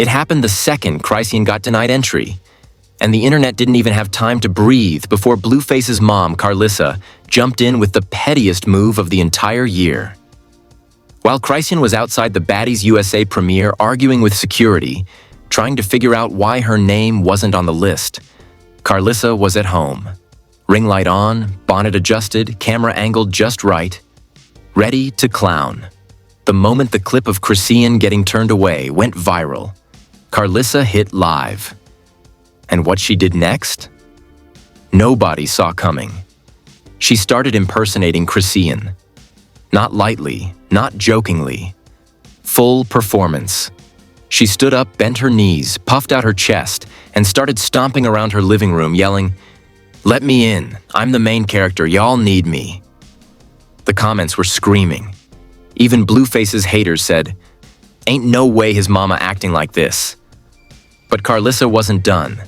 It happened the second Chrisean got denied entry, and the internet didn't even have time to breathe before Blueface's mom, Karlissa, jumped in with the pettiest move of the entire year. While Chrisean was outside the Baddies USA premiere arguing with security, trying to figure out why her name wasn't on the list, Karlissa was at home. Ring light on, bonnet adjusted, camera angled just right, ready to clown. The moment the clip of Chrisean getting turned away went viral, Karlissa hit live. And what she did next? Nobody saw coming. She started impersonating Chrisean. Not lightly, not jokingly. Full performance. She stood up, bent her knees, puffed out her chest, and started stomping around her living room, yelling, "Let me in. I'm the main character. Y'all need me." The comments were screaming. Even Blueface's haters said, "Ain't no way his mama acting like this." But Karlissa wasn't done.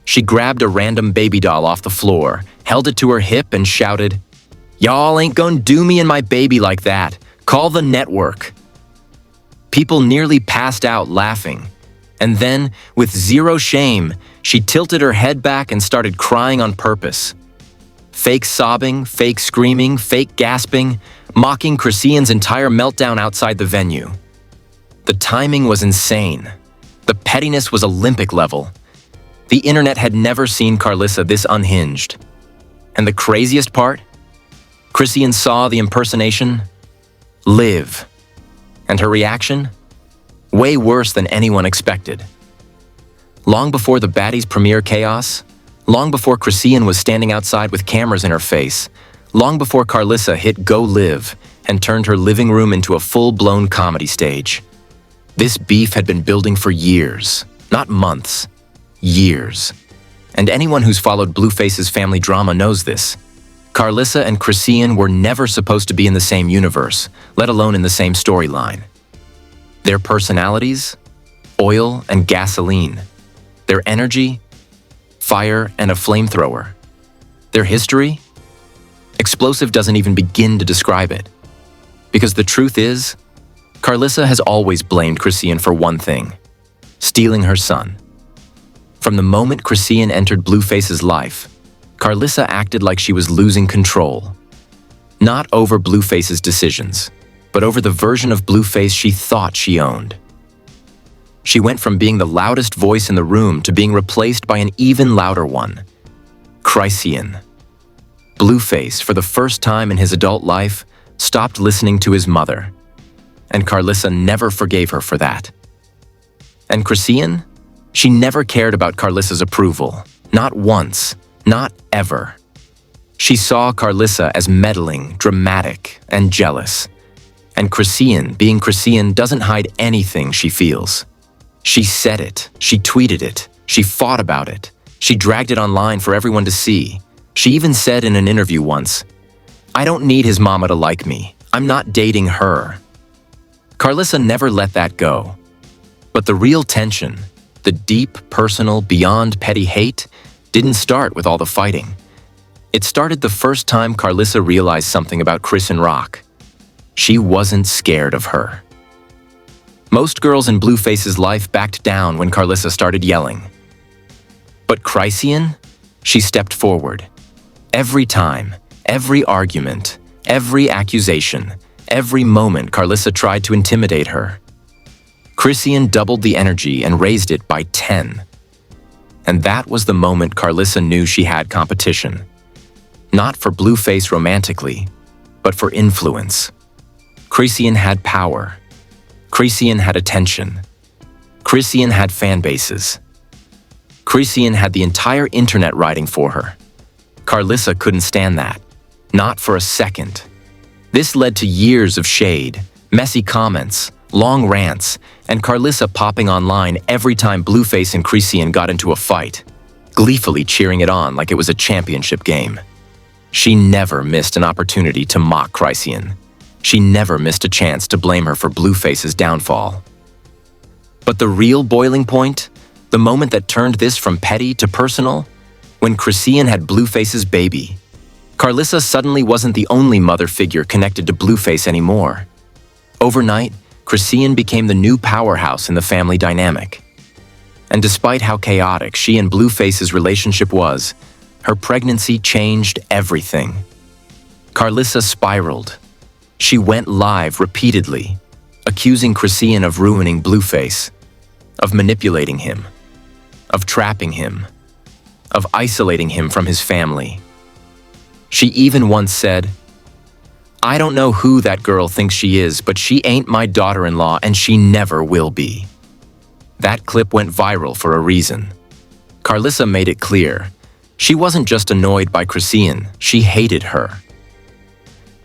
She grabbed a random baby doll off the floor, held it to her hip, and shouted, "Y'all ain't gonna do me and my baby like that. Call the network." People nearly passed out laughing. And then, with zero shame, she tilted her head back and started crying on purpose. Fake sobbing, fake screaming, fake gasping, mocking Chrisean's entire meltdown outside the venue. The timing was insane. The pettiness was Olympic level. The internet had never seen Karlissa this unhinged. And the craziest part? Chrisean saw the impersonation live. And her reaction? Way worse than anyone expected. Long before the Baddies premiere chaos, long before Chrisean was standing outside with cameras in her face, long before Karlissa hit Go Live and turned her living room into a full-blown comedy stage. This beef had been building for years, not months, years. And anyone who's followed Blueface's family drama knows this. Karlissa and Chrisean were never supposed to be in the same universe, let alone in the same storyline. Their personalities? Oil and gasoline. Their energy? Fire and a flamethrower. Their history? Explosive doesn't even begin to describe it. Because the truth is, Karlissa has always blamed Chrisean for one thing: stealing her son. From the moment Chrisean entered Blueface's life, Karlissa acted like she was losing control. Not over Blueface's decisions, but over the version of Blueface she thought she owned. She went from being the loudest voice in the room to being replaced by an even louder one: Chrisean. Blueface, for the first time in his adult life, stopped listening to his mother. And Karlissa never forgave her for that. And Chrisean? She never cared about Karlissa's approval. Not once. Not ever. She saw Karlissa as meddling, dramatic, and jealous. And Chrisean, being Chrisean, doesn't hide anything she feels. She said it. She tweeted it. She fought about it. She dragged it online for everyone to see. She even said in an interview once, "I don't need his mama to like me. I'm not dating her." Karlissa never let that go. But the real tension, the deep, personal, beyond petty hate, didn't start with all the fighting. It started the first time Karlissa realized something about Chris and Rock. She wasn't scared of her. Most girls in Blueface's life backed down when Karlissa started yelling. But Chrisean? She stepped forward. Every time, every argument, every accusation, every moment Karlissa tried to intimidate her. Chrisean doubled the energy and raised it by 10. And that was the moment Karlissa knew she had competition. Not for Blueface romantically, but for influence. Chrisean had power. Chrisean had attention. Chrisean had fan bases. Chrisean had the entire internet riding for her. Karlissa couldn't stand that. Not for a second. This led to years of shade, messy comments, long rants, and Karlissa popping online every time Blueface and Chrisean got into a fight, gleefully cheering it on like it was a championship game. She never missed an opportunity to mock Chrisean. She never missed a chance to blame her for Blueface's downfall. But the real boiling point, the moment that turned this from petty to personal, when Chrisean had Blueface's baby. Karlissa suddenly wasn't the only mother figure connected to Blueface anymore. Overnight, Chrisean became the new powerhouse in the family dynamic. And despite how chaotic she and Blueface's relationship was, her pregnancy changed everything. Karlissa spiraled. She went live repeatedly, accusing Chrisean of ruining Blueface, of manipulating him, of trapping him, of isolating him from his family. She even once said, "I don't know who that girl thinks she is, but she ain't my daughter-in-law and she never will be." That clip went viral for a reason. Karlissa made it clear. She wasn't just annoyed by Chrisean, she hated her.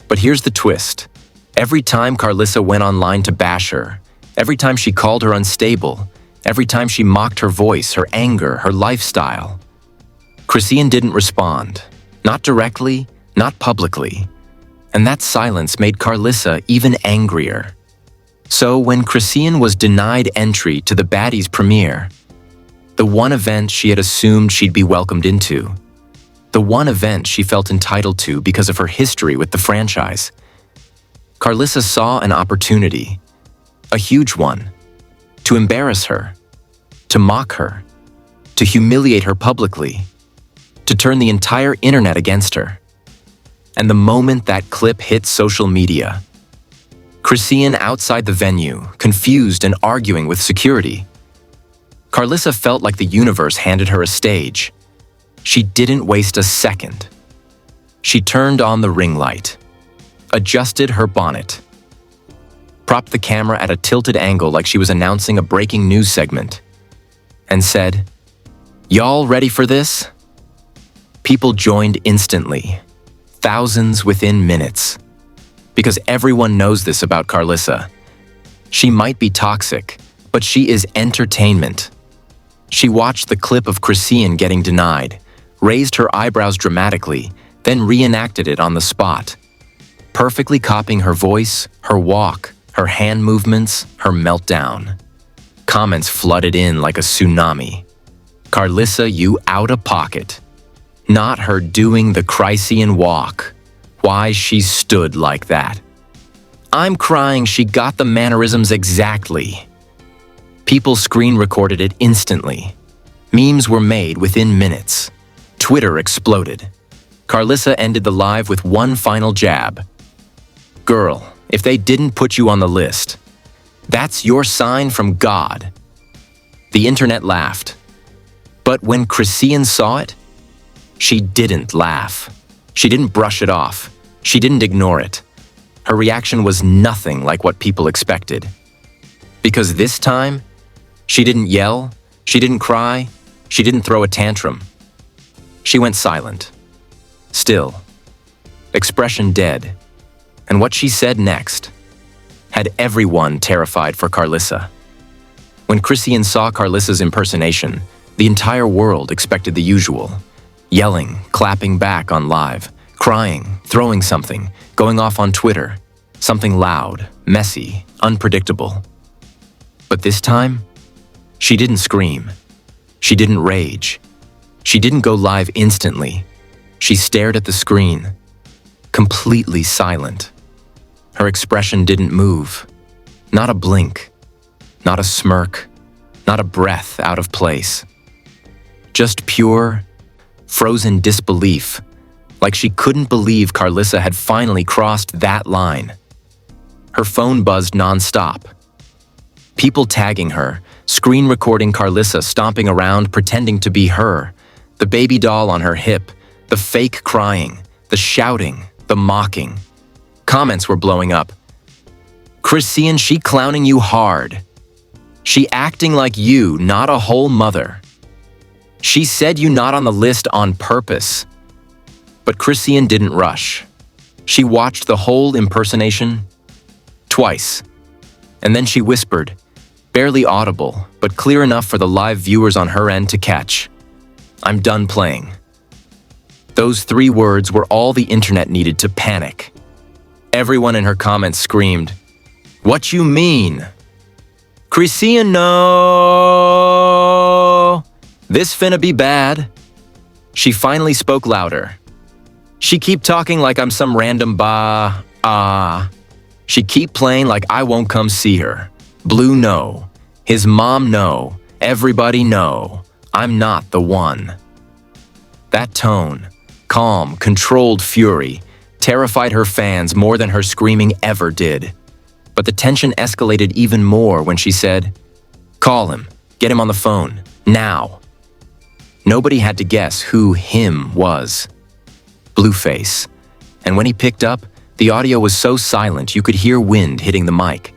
But here's the twist. Every time Karlissa went online to bash her, every time she called her unstable, every time she mocked her voice, her anger, her lifestyle, Chrisean didn't respond. Not directly, not publicly. And that silence made Karlissa even angrier. So when Chrisean was denied entry to the Baddies premiere, the one event she had assumed she'd be welcomed into, the one event she felt entitled to because of her history with the franchise, Karlissa saw an opportunity, a huge one, to embarrass her, to mock her, to humiliate her publicly, to turn the entire internet against her. And the moment that clip hit social media, Chrisean outside the venue, confused and arguing with security, Karlissa felt like the universe handed her a stage. She didn't waste a second. She turned on the ring light, adjusted her bonnet, propped the camera at a tilted angle like she was announcing a breaking news segment, and said, "Y'all ready for this?" People joined instantly, thousands within minutes. Because everyone knows this about Karlissa. She might be toxic, but she is entertainment. She watched the clip of Chrisean getting denied, raised her eyebrows dramatically, then reenacted it on the spot, perfectly copying her voice, her walk, her hand movements, her meltdown. Comments flooded in like a tsunami. "Karlissa, you out of pocket." Not her doing the Chrisean walk. Why she stood like that. "I'm crying she got the mannerisms exactly." People screen recorded it instantly. Memes were made within minutes. Twitter exploded. Karlissa ended the live with one final jab. "Girl, if they didn't put you on the list, that's your sign from God." The internet laughed. But when Chrisean saw it, she didn't laugh. She didn't brush it off. She didn't ignore it. Her reaction was nothing like what people expected. Because this time, she didn't yell, she didn't cry, she didn't throw a tantrum. She went silent. Still. Expression dead. And what she said next had everyone terrified for Karlissa. When Chrisean saw Karlissa's impersonation, the entire world expected the usual. Yelling, clapping back on live, crying, throwing something, going off on Twitter. Something loud, messy, unpredictable. But this time, she didn't scream. She didn't rage. She didn't go live instantly. She stared at the screen, completely silent. Her expression didn't move. Not a blink. Not a smirk. Not a breath out of place. Just pure, frozen disbelief, like she couldn't believe Karlissa had finally crossed that line. Her phone buzzed nonstop. People tagging her, screen recording Karlissa stomping around pretending to be her, the baby doll on her hip, the fake crying, the shouting, the mocking. Comments were blowing up. "Chrisean, she clowning you hard. She acting like you, not a whole mother. She said you not on the list on purpose." But Chrisean didn't rush. She watched the whole impersonation twice. And then she whispered, barely audible, but clear enough for the live viewers on her end to catch, "I'm done playing." Those 3 words were all the internet needed to panic. Everyone in her comments screamed, "What you mean? Chrisean, no! This finna be bad." She finally spoke louder. "She keep talking like I'm some random She keep playing like I won't come see her. Blue no. His mom no. Everybody no. I'm not the one. That tone, calm, controlled fury, terrified her fans more than her screaming ever did. But the tension escalated even more when she said, "Call him. Get him on the phone. Now." Nobody had to guess who him was. Blueface. And when he picked up, the audio was so silent you could hear wind hitting the mic.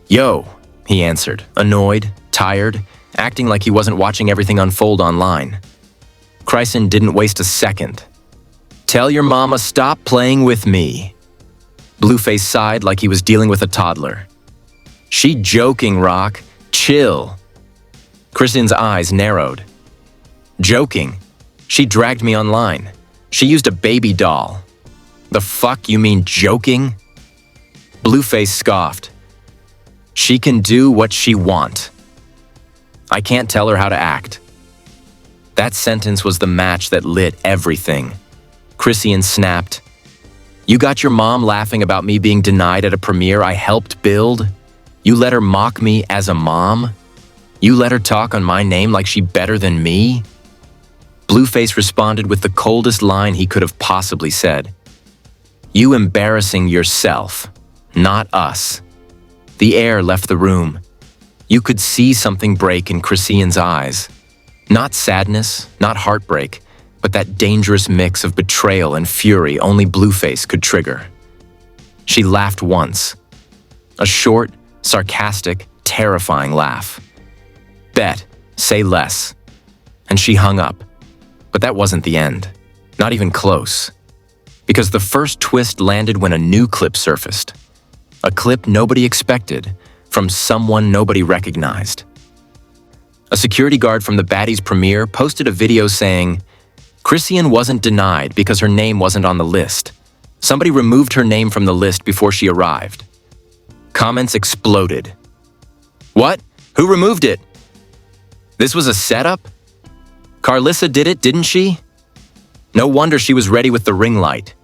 "Yo," he answered, annoyed, tired, acting like he wasn't watching everything unfold online. Chrisean didn't waste a second. "Tell your mama stop playing with me." Blueface sighed like he was dealing with a toddler. "She joking, Rock. Chill." Chrisean's eyes narrowed. "Joking? She dragged me online. She used a baby doll. The fuck you mean joking?" Blueface scoffed. "She can do what she want. I can't tell her how to act." That sentence was the match that lit everything. Chrisean snapped. "You got your mom laughing about me being denied at a premiere I helped build? You let her mock me as a mom? You let her talk on my name like she better than me?" Blueface responded with the coldest line he could have possibly said. "You embarrassing yourself, not us." The air left the room. You could see something break in Chrisean's eyes. Not sadness, not heartbreak, but that dangerous mix of betrayal and fury only Blueface could trigger. She laughed once. A short, sarcastic, terrifying laugh. "Bet, say less." And she hung up. But that wasn't the end. Not even close. Because the first twist landed when a new clip surfaced. A clip nobody expected, from someone nobody recognized. A security guard from the Baddies premiere posted a video saying, "Chrisean wasn't denied because her name wasn't on the list. Somebody removed her name from the list before she arrived." Comments exploded. "What? Who removed it? This was a setup? Karlissa did it, didn't she? No wonder she was ready with the ring light."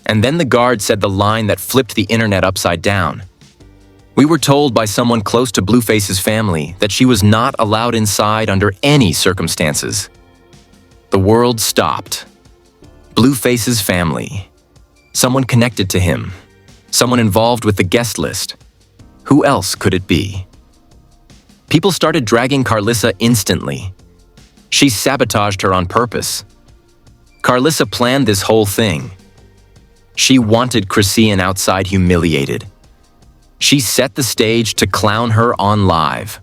And then the guard said the line that flipped the internet upside down. "We were told by someone close to Blueface's family that she was not allowed inside under any circumstances." The world stopped. Blueface's family. Someone connected to him. Someone involved with the guest list. Who else could it be? People started dragging Karlissa instantly. She sabotaged her on purpose. Karlissa planned this whole thing. She wanted Chrisean outside humiliated. She set the stage to clown her on live.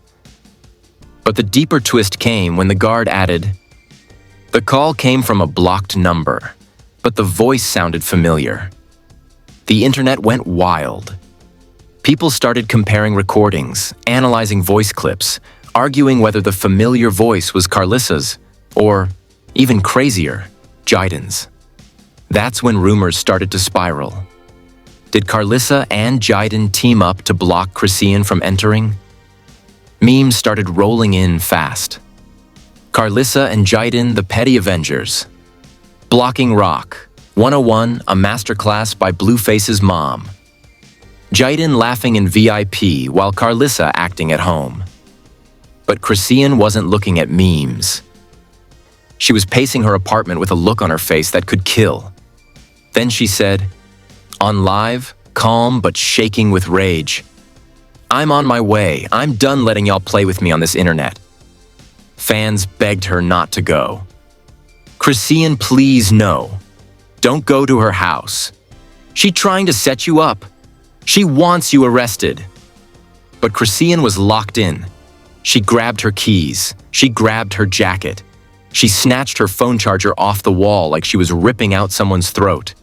But the deeper twist came when the guard added, "The call came from a blocked number, but the voice sounded familiar." The internet went wild. People started comparing recordings, analyzing voice clips, arguing whether the familiar voice was Karlissa's, or, even crazier, Jaiden's. That's when rumors started to spiral. Did Karlissa and Jaiden team up to block Chrisean from entering? Memes started rolling in fast. Karlissa and Jaiden, the petty avengers. Blocking Rock, 101, a masterclass by Blueface's mom. Jaiden laughing in VIP while Karlissa acting at home. But Chrisean wasn't looking at memes. She was pacing her apartment with a look on her face that could kill. Then she said, on live, calm but shaking with rage, "I'm on my way. I'm done letting y'all play with me on this internet." Fans begged her not to go. "Chrisean, please no. Don't go to her house. She trying to set you up. She wants you arrested." But Chrisean was locked in. She grabbed her keys. She grabbed her jacket. She snatched her phone charger off the wall like she was ripping out someone's throat.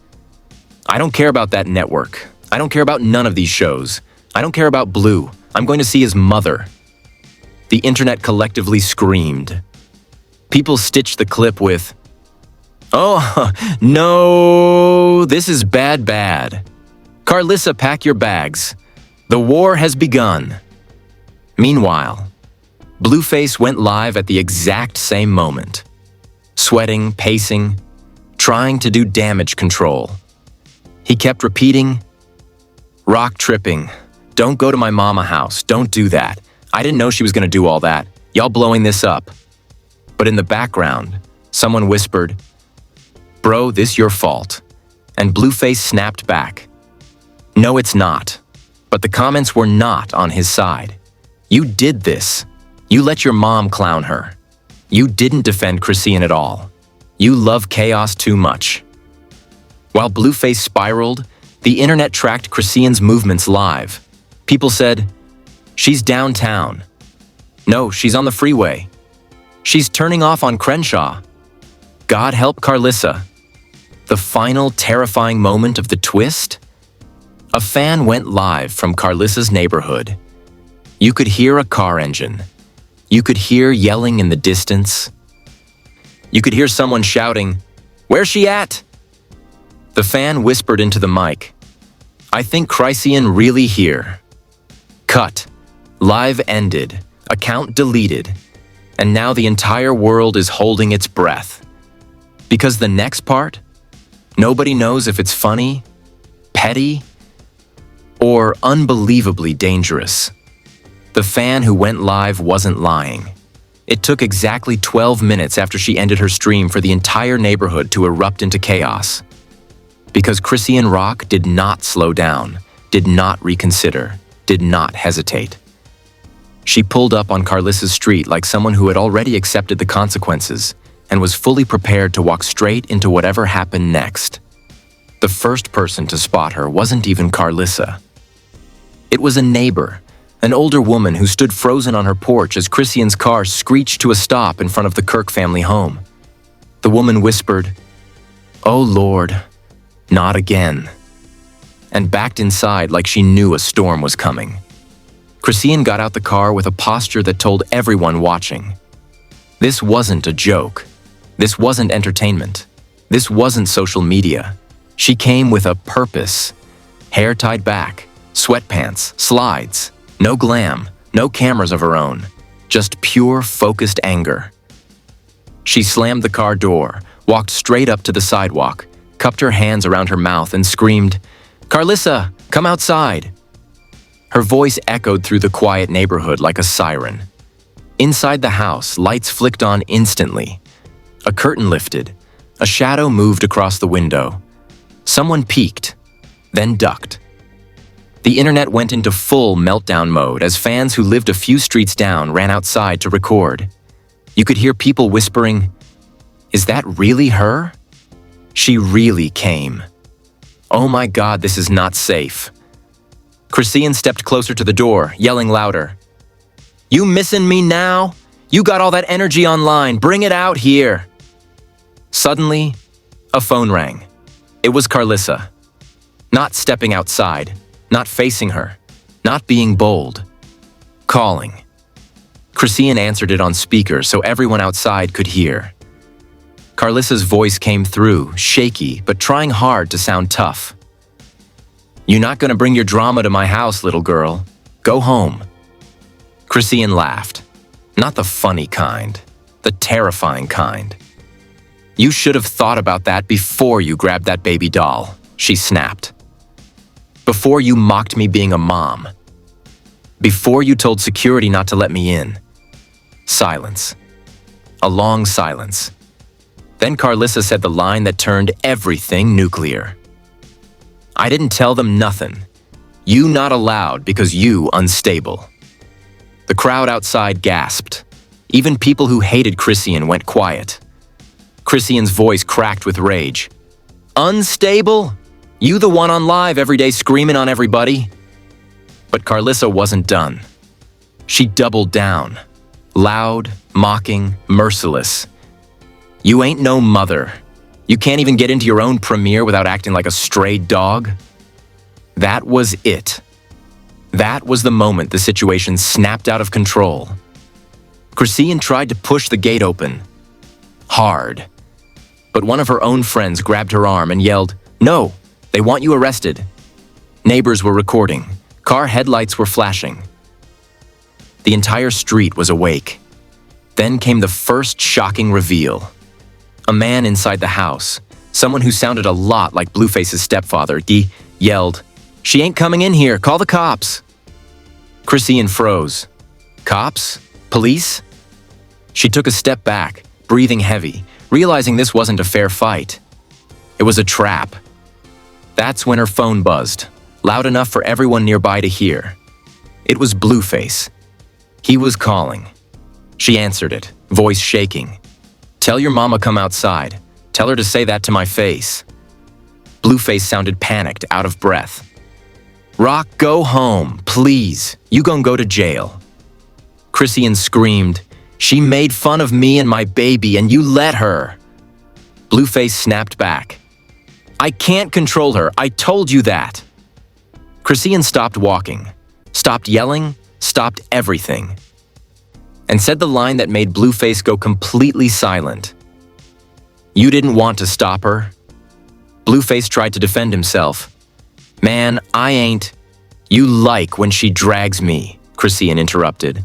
"I don't care about that network. I don't care about none of these shows. I don't care about Blue. I'm going to see his mother." The internet collectively screamed. People stitched the clip with, "Oh, no, this is bad. Karlissa, pack your bags. The war has begun." Meanwhile, Blueface went live at the exact same moment. Sweating, pacing, trying to do damage control. He kept repeating, Rock tripping. Don't go to my mama house. Don't do that. I didn't know she was gonna do all that. Y'all blowing this up. But in the background, someone whispered, "Bro, this your fault." And Blueface snapped back. No, it's not. But the comments were not on his side. You did this. You let your mom clown her. You didn't defend Chrisean at all. You love chaos too much. While Blueface spiraled, the internet tracked Chrisean's movements live. People said, "She's downtown." "No, she's on the freeway." "She's turning off on Crenshaw." God help Karlissa. The final terrifying moment of the twist? A fan went live from Karlissa's neighborhood. You could hear a car engine. You could hear yelling in the distance. You could hear someone shouting, "Where's she at?" The fan whispered into the mic, "I think Chrisean really here." Cut. Live ended. Account deleted. And now the entire world is holding its breath. Because the next part? Nobody knows if it's funny, petty, or unbelievably dangerous. The fan who went live wasn't lying. It took exactly 12 minutes after she ended her stream for the entire neighborhood to erupt into chaos. Because Chrisean Rock did not slow down, did not reconsider, did not hesitate. She pulled up on Karlissa's street like someone who had already accepted the consequences and was fully prepared to walk straight into whatever happened next. The first person to spot her wasn't even Karlissa. It was a neighbor, an older woman who stood frozen on her porch as Chrisean's car screeched to a stop in front of the Kirk family home. The woman whispered, "Oh Lord, not again," and backed inside like she knew a storm was coming. Chrisean got out the car with a posture that told everyone watching. This wasn't a joke. This wasn't entertainment. This wasn't social media. She came with a purpose. Hair tied back, sweatpants, slides, no glam, no cameras of her own, just pure focused anger. She slammed the car door, walked straight up to the sidewalk, cupped her hands around her mouth and screamed, "Karlissa, come outside." Her voice echoed through the quiet neighborhood like a siren. Inside the house, lights flicked on instantly. A curtain lifted. A shadow moved across the window. Someone peeked, then ducked. The internet went into full meltdown mode as fans who lived a few streets down ran outside to record. You could hear people whispering, "Is that really her? She really came. Oh my God, this is not safe." Chrisean stepped closer to the door, yelling louder, "You missing me now? You got all that energy online, bring it out here." Suddenly, a phone rang. It was Karlissa. Not stepping outside, not facing her, not being bold. Calling. Chrisean answered it on speaker so everyone outside could hear. Karlissa's voice came through, shaky but trying hard to sound tough. "You're not gonna bring your drama to my house, little girl. Go home." Chrisean laughed. Not the funny kind, the terrifying kind. "You should have thought about that before you grabbed that baby doll," she snapped. "Before you mocked me being a mom. Before you told security not to let me in." Silence. A long silence. Then Karlissa said the line that turned everything nuclear. "I didn't tell them nothing. You not allowed because you unstable." The crowd outside gasped. Even people who hated Chrisean went quiet. Chrisean's voice cracked with rage. "Unstable? You the one on live every day screaming on everybody?" But Karlissa wasn't done. She doubled down. Loud, mocking, merciless. "You ain't no mother. You can't even get into your own premiere without acting like a stray dog." That was it. That was the moment the situation snapped out of control. Chrisean tried to push the gate open. Hard. But one of her own friends grabbed her arm and yelled, "No, they want you arrested." Neighbors were recording. Car headlights were flashing. The entire street was awake. Then came the first shocking reveal. A man inside the house, someone who sounded a lot like Blueface's stepfather, yelled, She ain't coming in here. Call the cops. Chrisean froze. Cops? Police? She took a step back, breathing heavy, realizing this wasn't a fair fight. It was a trap. That's when her phone buzzed, loud enough for everyone nearby to hear. It was Blueface. He was calling. She answered it, voice shaking. Tell your mama come outside. Tell her to say that to my face. Blueface sounded panicked, out of breath. Rock, go home, please. You gon' go to jail. Chrisean screamed. She made fun of me and my baby, and you let her. Blueface snapped back. I can't control her. I told you that. Chrisean stopped walking, stopped yelling, stopped everything, and said the line that made Blueface go completely silent. You didn't want to stop her. Blueface tried to defend himself. Man, I ain't. You like when she drags me, Chrisean interrupted.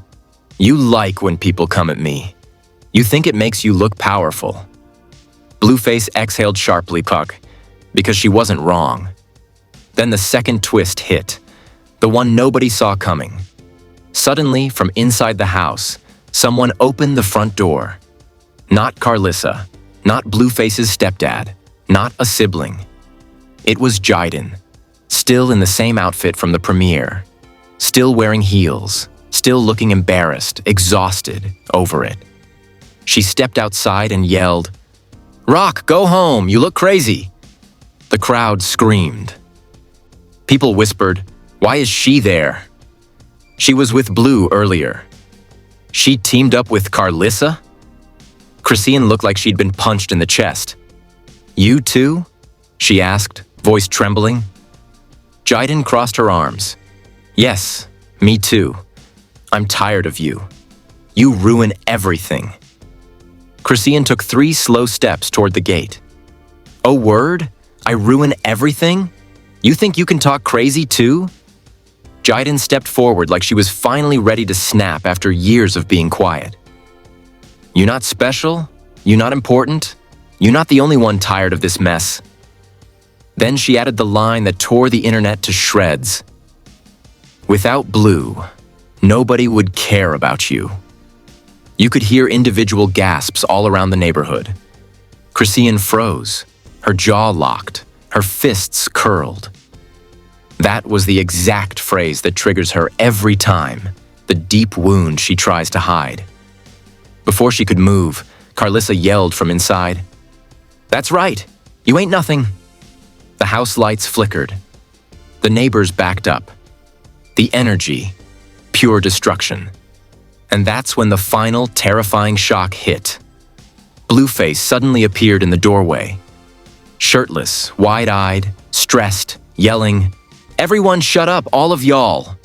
You like when people come at me. You think it makes you look powerful. Blueface exhaled sharply, Puck, because she wasn't wrong. Then the second twist hit, the one nobody saw coming. Suddenly, from inside the house, someone opened the front door. Not Karlissa, not Blueface's stepdad, not a sibling. It was Jiden, still in the same outfit from the premiere, still wearing heels, still looking embarrassed, exhausted over it. She stepped outside and yelled, Rock, go home, you look crazy. The crowd screamed. People whispered, why is she there? She was with Blue earlier. She teamed up with Karlissa? Chrisean looked like she'd been punched in the chest. You too? She asked, voice trembling. Jiden crossed her arms. Yes, me too. I'm tired of you. You ruin everything. Chrisean took 3 slow steps toward the gate. Oh, word? I ruin everything? You think you can talk crazy too? Jiden stepped forward like she was finally ready to snap after years of being quiet. You not special? You not important? You not the only one tired of this mess? Then she added the line that tore the internet to shreds. Without Blue, nobody would care about you. You could hear individual gasps all around the neighborhood. Chrisean froze, her jaw locked, her fists curled. That was the exact phrase that triggers her every time, the deep wound she tries to hide. Before she could move, Karlissa yelled from inside, That's right, you ain't nothing. The house lights flickered. The neighbors backed up. The energy, pure destruction. And that's when the final terrifying shock hit. Blueface suddenly appeared in the doorway. Shirtless, wide-eyed, stressed, yelling, Everyone shut up, all of y'all.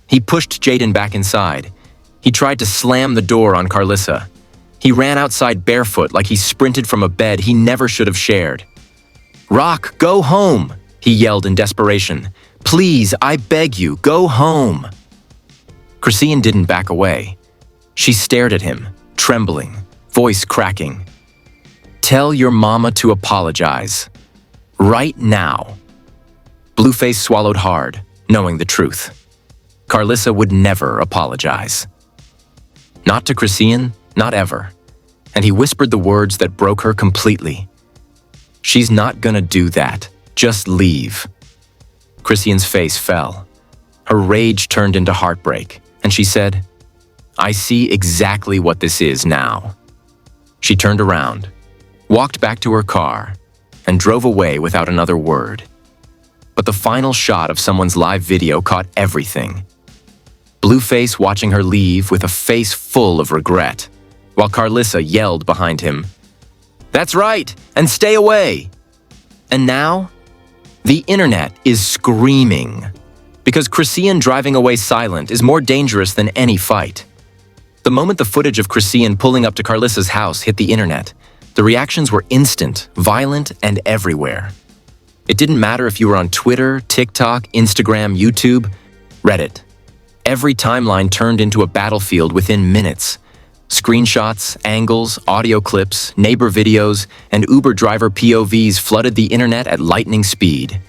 He pushed Jiden back inside. He tried to slam the door on Karlissa. He ran outside barefoot like he sprinted from a bed he never should have shared. Rock, go home, he yelled in desperation. Please, I beg you, go home. Chrisean didn't back away. She stared at him, trembling, voice cracking. Tell your mama to apologize. Right now. Blueface swallowed hard, knowing the truth. Karlissa would never apologize. Not to Chrisean, not ever. And he whispered the words that broke her completely. She's not gonna do that. Just leave. Chrisean's face fell. Her rage turned into heartbreak, and she said, I see exactly what this is now. She turned around, walked back to her car, and drove away without another word. But the final shot of someone's live video caught everything. Blueface watching her leave with a face full of regret, while Karlissa yelled behind him, That's right, and stay away. And now, the internet is screaming, because Chrisean driving away silent is more dangerous than any fight. The moment the footage of Chrisean pulling up to Karlissa's house hit the internet, the reactions were instant, violent, and everywhere. It didn't matter if you were on Twitter, TikTok, Instagram, YouTube, Reddit. Every timeline turned into a battlefield within minutes. Screenshots, angles, audio clips, neighbor videos, and Uber driver POVs flooded the internet at lightning speed.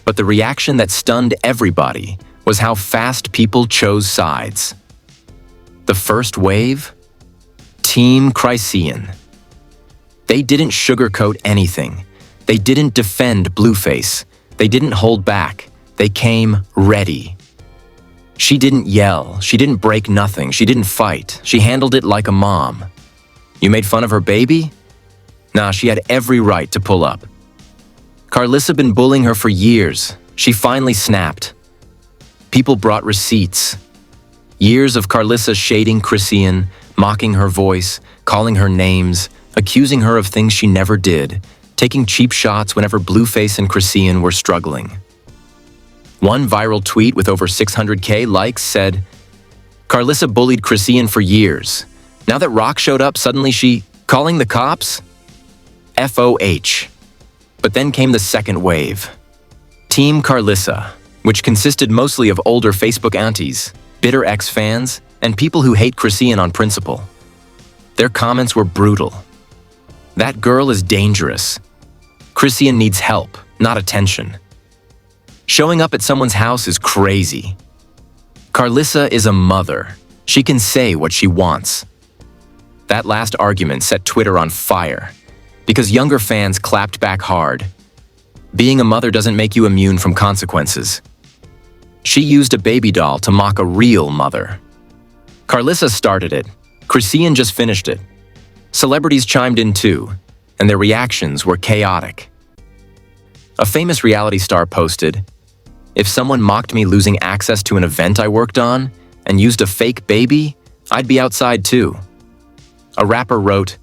But the reaction that stunned everybody was how fast people chose sides. The first wave? Team Chrisean. They didn't sugarcoat anything. They didn't defend Blueface. They didn't hold back. They came ready. She didn't yell. She didn't break nothing. She didn't fight. She handled it like a mom. You made fun of her baby? Nah, she had every right to pull up. Karlissa been bullying her for years. She finally snapped. People brought receipts. Years of Karlissa shading Chrisean, mocking her voice, calling her names, accusing her of things she never did, taking cheap shots whenever Blueface and Chrisean were struggling. One viral tweet with over 600K likes said, "Karlissa bullied Chrisean for years. Now that Rock showed up, suddenly she calling the cops? FOH. But then came the second wave. Team Karlissa, which consisted mostly of older Facebook aunties, bitter ex-fans, and people who hate Chrisean on principle. Their comments were brutal. That girl is dangerous. Chrisean needs help, not attention. Showing up at someone's house is crazy. Karlissa is a mother. She can say what she wants." That last argument set Twitter on fire, because younger fans clapped back hard. Being a mother doesn't make you immune from consequences. She used a baby doll to mock a real mother. Karlissa started it. Chrisean just finished it. Celebrities chimed in too, and their reactions were chaotic. A famous reality star posted, "If someone mocked me losing access to an event I worked on and used a fake baby, I'd be outside too." A rapper wrote,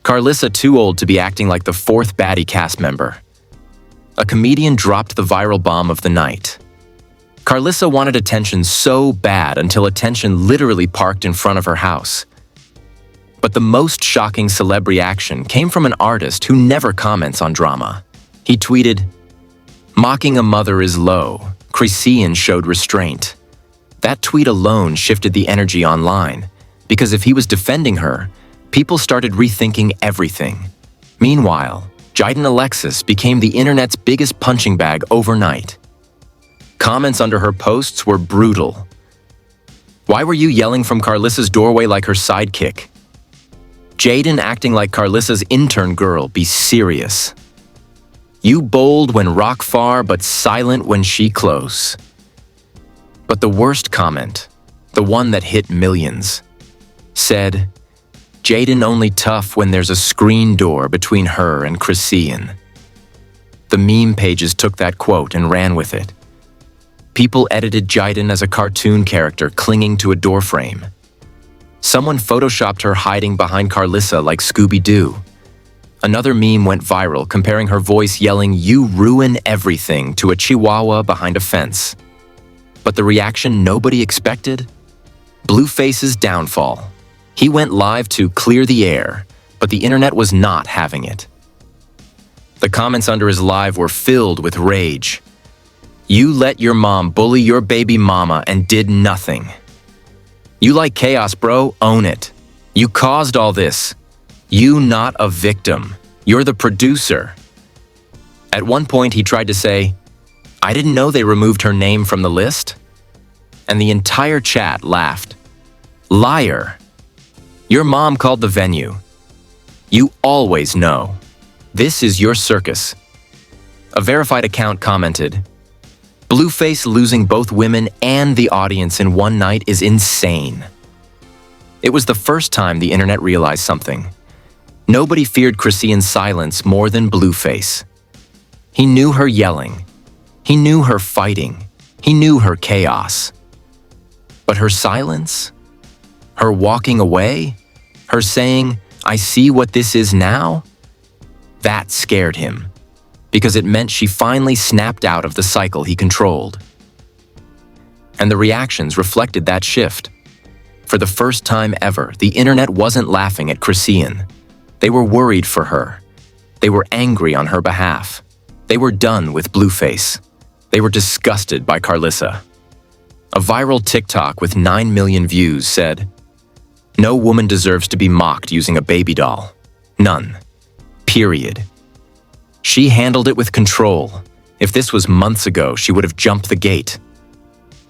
"Karlissa too old to be acting like the fourth Baddies cast member." A comedian dropped the viral bomb of the night. Karlissa wanted attention so bad until attention literally parked in front of her house. But the most shocking celeb reaction came from an artist who never comments on drama. He tweeted, "Mocking a mother is low. Chrisean showed restraint." That tweet alone shifted the energy online, because if he was defending her, people started rethinking everything. Meanwhile, Jaden Alexis became the internet's biggest punching bag overnight. Comments under her posts were brutal. "Why were you yelling from Karlissa's doorway like her sidekick? Jaden acting like Karlissa's intern girl, be serious. You bold when rock far, but silent when she close." But the worst comment, the one that hit millions, said, "Jaden only tough when there's a screen door between her and Chrisean." The meme pages took that quote and ran with it. People edited Jaden as a cartoon character clinging to a doorframe. Someone photoshopped her hiding behind Karlissa like Scooby-Doo. Another meme went viral comparing her voice yelling, "You ruin everything," to a chihuahua behind a fence. But the reaction nobody expected? Blueface's downfall. He went live to clear the air, but the internet was not having it. The comments under his live were filled with rage. "You let your mom bully your baby mama and did nothing. You like chaos, bro? Own it. You caused all this. You not a victim. You're the producer." At one point, he tried to say, "I didn't know they removed her name from the list." And the entire chat laughed. "Liar. Your mom called the venue. You always know. This is your circus." A verified account commented, "Blueface losing both women and the audience in one night is insane." It was the first time the internet realized something. Nobody feared Chrisean's silence more than Blueface. He knew her yelling. He knew her fighting. He knew her chaos. But her silence? Her walking away? Her saying, "I see what this is now?" That scared him, because it meant she finally snapped out of the cycle he controlled. And the reactions reflected that shift. For the first time ever, the internet wasn't laughing at Chrisean. They were worried for her. They were angry on her behalf. They were done with Blueface. They were disgusted by Karlissa. A viral TikTok with 9 million views said, "No woman deserves to be mocked using a baby doll. None. Period. She handled it with control, If this was months ago, she would have jumped the gate.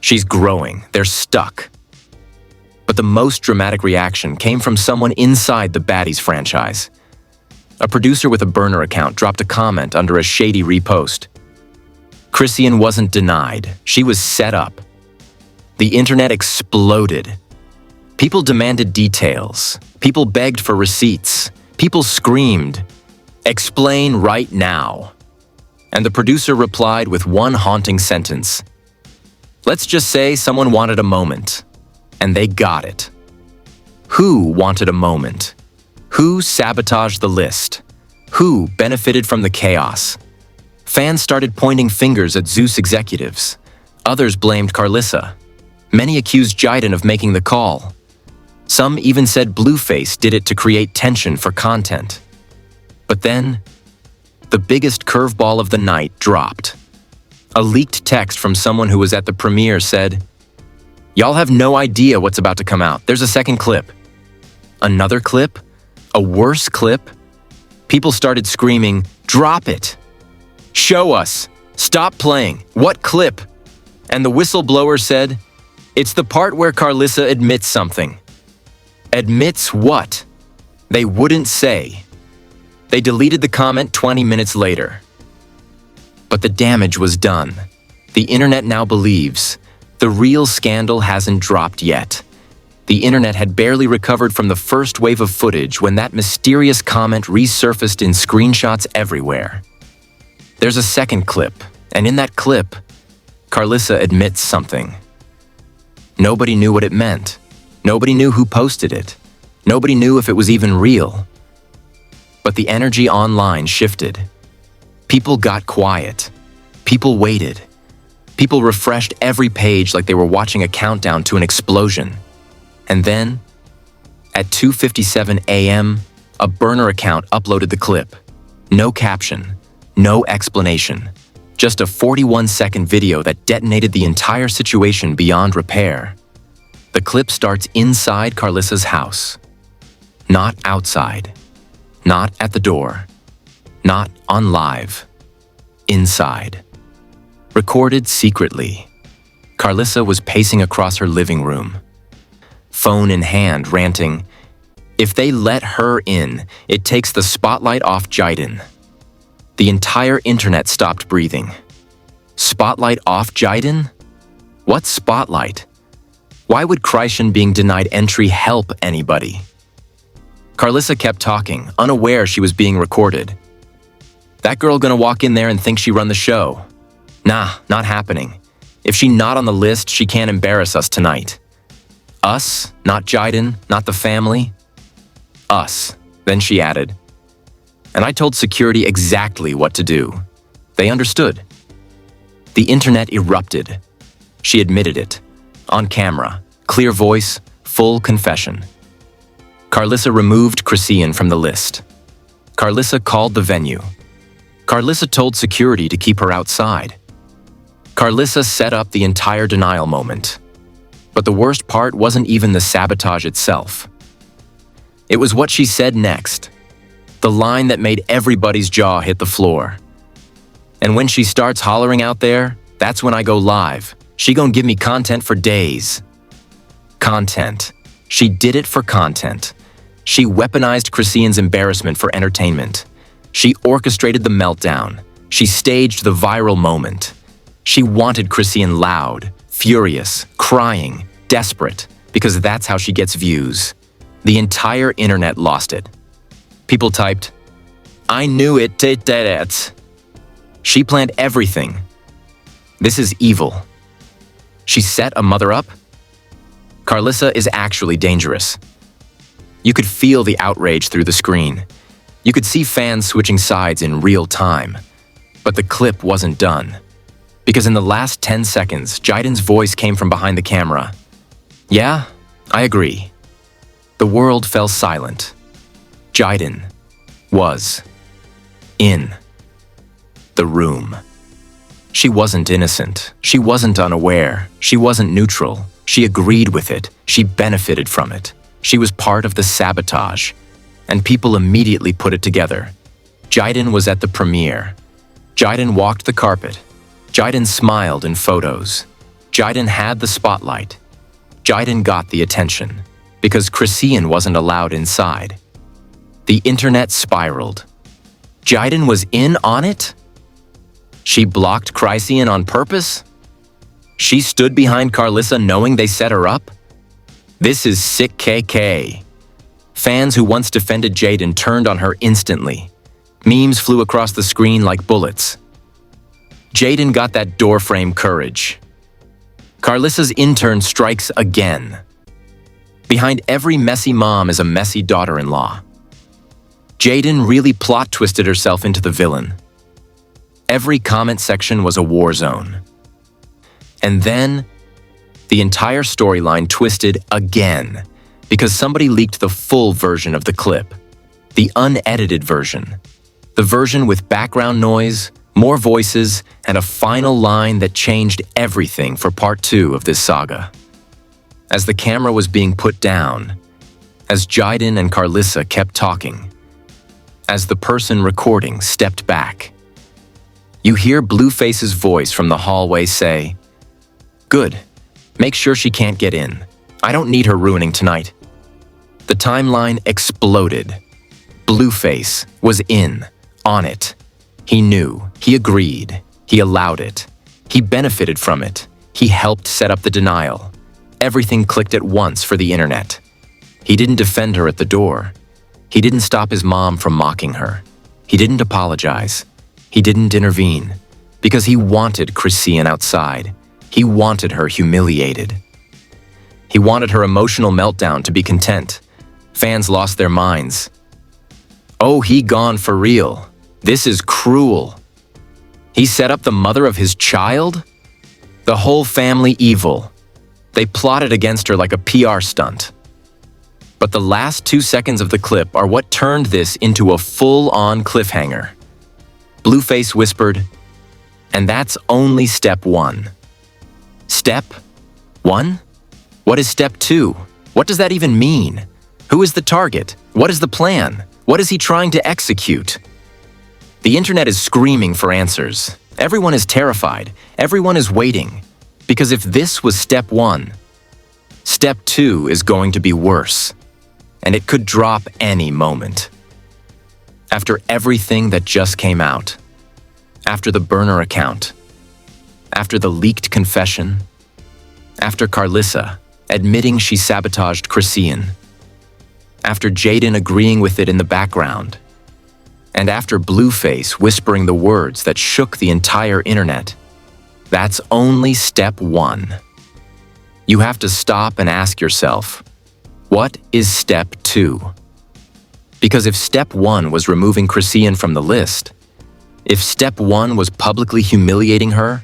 She's growing. They're stuck. But the most dramatic reaction came from someone inside the Baddies franchise. A producer with a burner account dropped a comment under a shady repost. Chrisean wasn't denied. She was set up. The internet exploded. People demanded details. People begged for receipts. People screamed, "Explain right now." And the producer replied with one haunting sentence. Let's just say someone wanted a moment. And they got it. Who wanted a moment? Who sabotaged the list? Who benefited from the chaos? Fans started pointing fingers at Zeus executives. Others blamed Karlissa. Many accused Jiden of making the call. Some even said Blueface did it to create tension for content. But then, the biggest curveball of the night dropped. A leaked text from someone who was at the premiere said, "Y'all have no idea what's about to come out. There's a second clip." Another clip? A worse clip? People started screaming, "Drop it! Show us! Stop playing! What clip?" And the whistleblower said, "It's the part where Karlissa admits something." Admits what? They wouldn't say. They deleted the comment 20 minutes later. But the damage was done. The internet now believes the real scandal hasn't dropped yet. The internet had barely recovered from the first wave of footage when that mysterious comment resurfaced in screenshots everywhere. There's a second clip, and in that clip, Karlissa admits something. Nobody knew what it meant. Nobody knew who posted it. Nobody knew if it was even real. But the energy online shifted. People got quiet. People waited. People refreshed every page like they were watching a countdown to an explosion. And then, at 2:57 a.m., a burner account uploaded the clip. No caption, no explanation. Just a 41-second video that detonated the entire situation beyond repair. The clip starts inside Karlissa's house. Not outside. Not at the door. Not on live. Inside. Recorded secretly. Karlissa was pacing across her living room. Phone in hand, ranting, "If they let her in, it takes the spotlight off Jiden." The entire internet stopped breathing. Spotlight off Jiden? What spotlight? Why would Chrisean being denied entry help anybody? Karlissa kept talking, unaware she was being recorded. "That girl gonna walk in there and think she run the show? Nah, not happening. If she not on the list, she can't embarrass us tonight. Us, not Jiden, not the family. Us." Then she added, "And I told security exactly what to do. They understood." The internet erupted. She admitted it. On camera, clear voice, full confession. Karlissa removed Chrisean from the list. Karlissa called the venue. Karlissa told security to keep her outside. Karlissa set up the entire denial moment. But the worst part wasn't even the sabotage itself. It was what she said next. The line that made everybody's jaw hit the floor. "And when she starts hollering out there, that's when I go live. She gon' give me content for days." Content. She did it for content. She weaponized Chrisean's embarrassment for entertainment. She orchestrated the meltdown. She staged the viral moment. She wanted Chrisean loud, furious, crying, desperate, because that's how she gets views. The entire internet lost it. People typed, "I knew it, it. She planned everything. This is evil. She set a mother up? Karlissa is actually dangerous." You could feel the outrage through the screen. You could see fans switching sides in real time. But the clip wasn't done. Because in the last 10 seconds, Jiden's voice came from behind the camera. "Yeah, I agree." The world fell silent. Jiden was in the room. She wasn't innocent. She wasn't unaware. She wasn't neutral. She agreed with it. She benefited from it. She was part of the sabotage. And people immediately put it together. Jiden was at the premiere. Jiden walked the carpet. Jiden smiled in photos. Jiden had the spotlight. Jiden got the attention, because Chrisean wasn't allowed inside. The internet spiraled. Jiden was in on it? She blocked Chrisean on purpose? She stood behind Karlissa knowing they set her up? This is sick KK. Fans who once defended Jiden turned on her instantly. Memes flew across the screen like bullets. Jiden got that doorframe courage. Karlissa's intern strikes again. Behind every messy mom is a messy daughter-in-law. Jiden really plot-twisted herself into the villain. Every comment section was a war zone. And then, the entire storyline twisted again because somebody leaked the full version of the clip, the unedited version, the version with background noise, more voices, and a final line that changed everything for part 2 of this saga. As the camera was being put down, as Jiden and Karlissa kept talking, as the person recording stepped back, you hear Blueface's voice from the hallway say, "Good. Make sure she can't get in. I don't need her ruining tonight." The timeline exploded. Blueface was in, on it. He knew, he agreed, he allowed it. He benefited from it. He helped set up the denial. Everything clicked at once for the internet. He didn't defend her at the door. He didn't stop his mom from mocking her. He didn't apologize. He didn't intervene. Because he wanted Chrisean outside. He wanted her humiliated. He wanted her emotional meltdown to be content. Fans lost their minds. Oh, he gone for real. This is cruel. He set up the mother of his child? The whole family evil. They plotted against her like a PR stunt. But the last 2 seconds of the clip are what turned this into a full-on cliffhanger. Blueface whispered, "And that's only step 1. Step 1? What is step 2? What does that even mean? Who is the target? What is the plan? What is he trying to execute?" The internet is screaming for answers. Everyone is terrified. Everyone is waiting. Because if this was step 1, step 2 is going to be worse. And it could drop any moment. After everything that just came out, after the burner account, after the leaked confession, after Karlissa admitting she sabotaged Chrisean, after Jiden agreeing with it in the background, and after Blueface whispering the words that shook the entire internet, that's only step 1. You have to stop and ask yourself, what is step 2? Because if step 1 was removing Chrisean from the list, if step 1 was publicly humiliating her,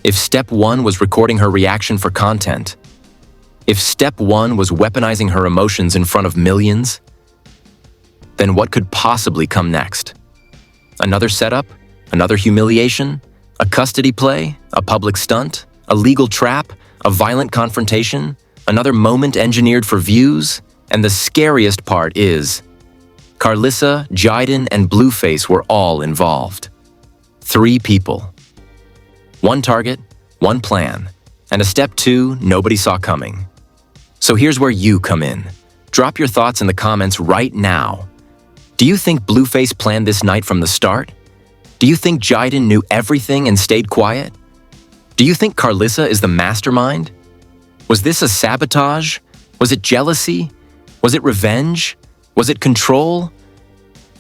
if step 1 was recording her reaction for content, if step 1 was weaponizing her emotions in front of millions, then what could possibly come next? Another setup? Another humiliation? A custody play? A public stunt? A legal trap? A violent confrontation? Another moment engineered for views? And the scariest part is, Karlissa, Jiden, and Blueface were all involved. 3 people. 1 target, 1 plan, and a step 2 nobody saw coming. So here's where you come in. Drop your thoughts in the comments right now. Do you think Blueface planned this night from the start? Do you think Jiden knew everything and stayed quiet? Do you think Karlissa is the mastermind? Was this a sabotage? Was it jealousy? Was it revenge? Was it control?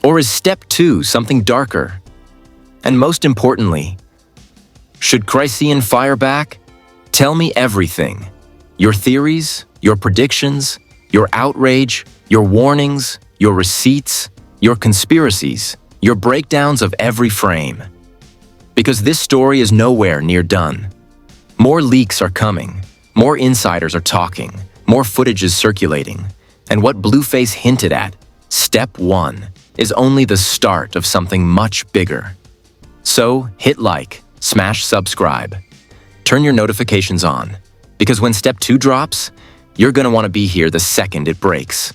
Or is step 2 something darker? And most importantly, should Chrisean fire back? Tell me everything. Your theories, your predictions, your outrage, your warnings, your receipts, your conspiracies, your breakdowns of every frame. Because this story is nowhere near done. More leaks are coming. More insiders are talking. More footage is circulating. And what Blueface hinted at, step 1, is only the start of something much bigger. So hit like, smash subscribe, turn your notifications on, because when step 2 drops, you're gonna want to be here the second it breaks.